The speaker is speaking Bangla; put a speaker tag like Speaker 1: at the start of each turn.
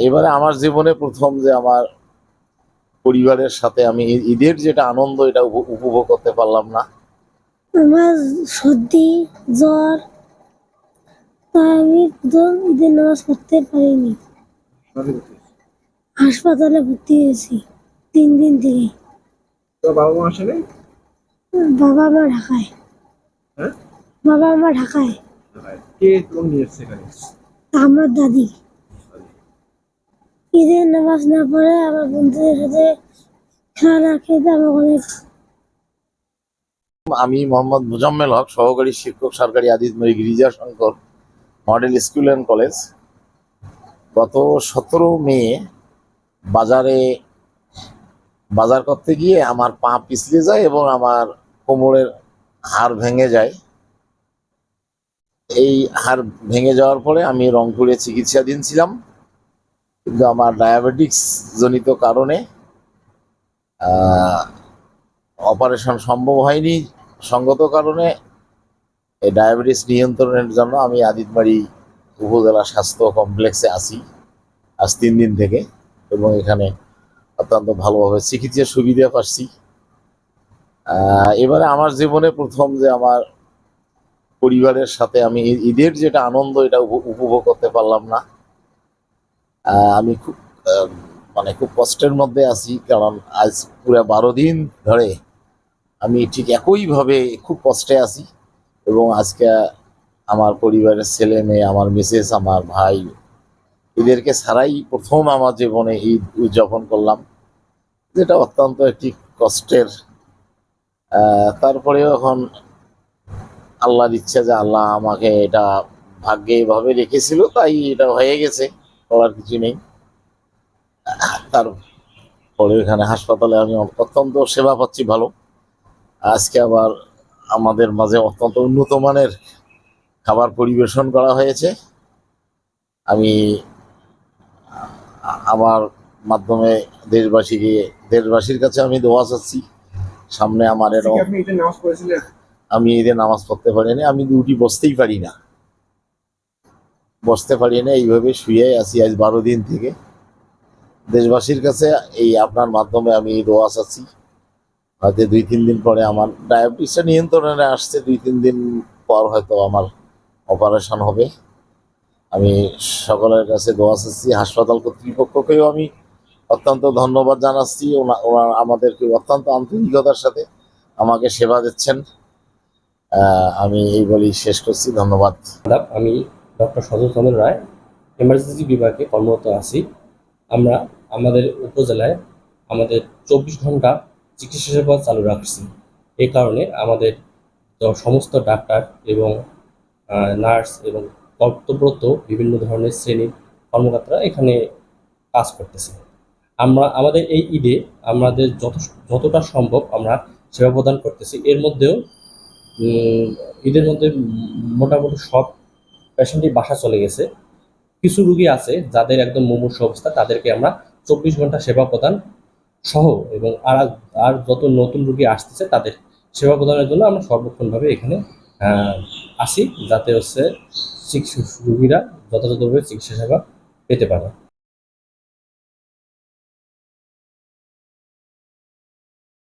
Speaker 1: এবারে আমার জীবনে প্রথম যে আমার পরিবারের সাথে আমি ঈদের যেটা আনন্দ এটা উপভোগ করতে পারলাম না।
Speaker 2: আমার সর্দি জ্বর, তাই আমি প্রথম ঈদের নামাজ পড়তে পারিনি। হাসপাতালে ভর্তি হয়েছি 3 দিন থেকে।
Speaker 3: তো বাবা মা আসেনি?
Speaker 2: বাবা মা ঢাকায়।
Speaker 3: হ্যাঁ,
Speaker 2: বাবা মা ঢাকায়।
Speaker 3: কে তোমাকে নিয়ে এসছে এখানে?
Speaker 2: আমার দাদি। ঈদের নামাজ না পড়ে আমার বন্ধুদের সাথে খেলা না খেতে আমার অনেক।
Speaker 1: আমি মোহাম্মদ মুজাম্মেল হক, সহকারী শিক্ষক, সরকারি Aditmoyee Girija Shankar model school and college. গত 17 মে বাজার করতে গিয়ে আমার পা পিছলে যায় এবং আমার কোমরের হাড় ভেঙে যায়। এই হাড় ভেঙে যাওয়ার পরে আমি রংপুরে চিকিৎসাধীন ছিলাম, কিন্তু আমার ডায়াবেটিক্স জনিত কারণে অপারেশন সম্ভব হয়নি। সঙ্গত কারণে এই ডায়াবেটিস নিয়ন্ত্রণের জন্য আমি আদিতবাড়ি উপজেলা স্বাস্থ্য কমপ্লেক্সে আছি আজ 3 দিন থেকে, এবং এখানে অত্যন্ত ভালোভাবে চিকিৎসার সুবিধা পাচ্ছি। এবারে আমার জীবনে প্রথম যে আমার পরিবারের সাথে আমি ঈদের যেটা আনন্দ এটা উপভোগ করতে পারলাম না। আমি খুব খুব কষ্টের মধ্যে আছি, কারণ আজ পুরো 12 দিন ধরে আমি ঠিক একইভাবে খুব কষ্টে আছি। এবং আজকে আমার পরিবারের ছেলে মেয়ে, আমার মিসেস, আমার ভাই, এদেরকে ছাড়াই প্রথম আমার জীবনে ঈদ উদযাপন করলাম, যেটা অত্যন্ত একটি কষ্টের। তারপরেও এখন আল্লাহর ইচ্ছা যে আল্লাহ আমাকে এটা ভাগ্যে এভাবে রেখেছিল, তাই এটা হয়ে গেছে, করার কিছু নেই। তারপরে এখানে হাসপাতালে আমি অত্যন্ত সেবা পাচ্ছি ভালো। আজকে আবার আমাদের মাঝে অত্যন্ত উন্নত মানের খাবার পরিবেশন করা হয়েছে। আমি আমার মাধ্যমে দেশবাসীর কাছে আমি দোয়া চাচ্ছি, সামনে আমার আমি ঈদের নামাজ পড়তে পারিনি, আমি ডিউটি বসতে পারি না, এইভাবে শুয়ে আছি আজ 12 দিন থেকে। দেশবাসীর কাছে এই আপনার মাধ্যমে আমি দোয়া চাচ্ছি, হয়তো 2-3 দিন পরে আমার ডায়াবেটিসটা নিয়ন্ত্রণে আসছে, 2-3 দিন পর হয়তো আমার অপারেশন হবে। আমি সকলের কাছে দোয়া চাচ্ছি, হাসপাতাল কর্তৃপক্ষকেও আমি অত্যন্ত ধন্যবাদ জানাচ্ছি। ওনারা আমাদেরকে অত্যন্ত আন্তরিকতার সাথে আমাকে সেবা দিচ্ছেন। আমি এই বলেই শেষ করছি, ধন্যবাদ।
Speaker 4: আমি ডক্টর সজল চন্দ্র রায়, এমার্জেন্সি বিভাগে কর্মরত আছি। আমরা আমাদের উপজেলায় আমাদের 24 ঘন্টা চিকিৎসা সেবা চালু রাখছি। এই কারণে আমাদের সমস্ত ডাক্তার এবং নার্স এবং কর্তব্যরত বিভিন্ন ধরনের শ্রেণীর কর্মকর্তারা এখানে কাজ করতেছে। আমরা আমাদের এই ঈদে আমাদের যতটা সম্ভব আমরা সেবা প্রদান করতেছি। এর মধ্যেও ঈদের মধ্যে মোটামুটি সব পেশেন্টই বাসা চলে গেছে। কিছু রুগী আছে যাদের একদম মুমূর্ষ অবস্থা, তাদেরকে আমরা 24 ঘন্টা সেবা প্রদান সহ এবং আর যত নতুন রুগী আসতেছে তাদের সেবা প্রদানের জন্য আমরা সর্বক্ষণভাবে এখানে আসি, যাতে হচ্ছে রুগীরা যথাযথভাবে চিকিৎসা সেবা পেতে পারে।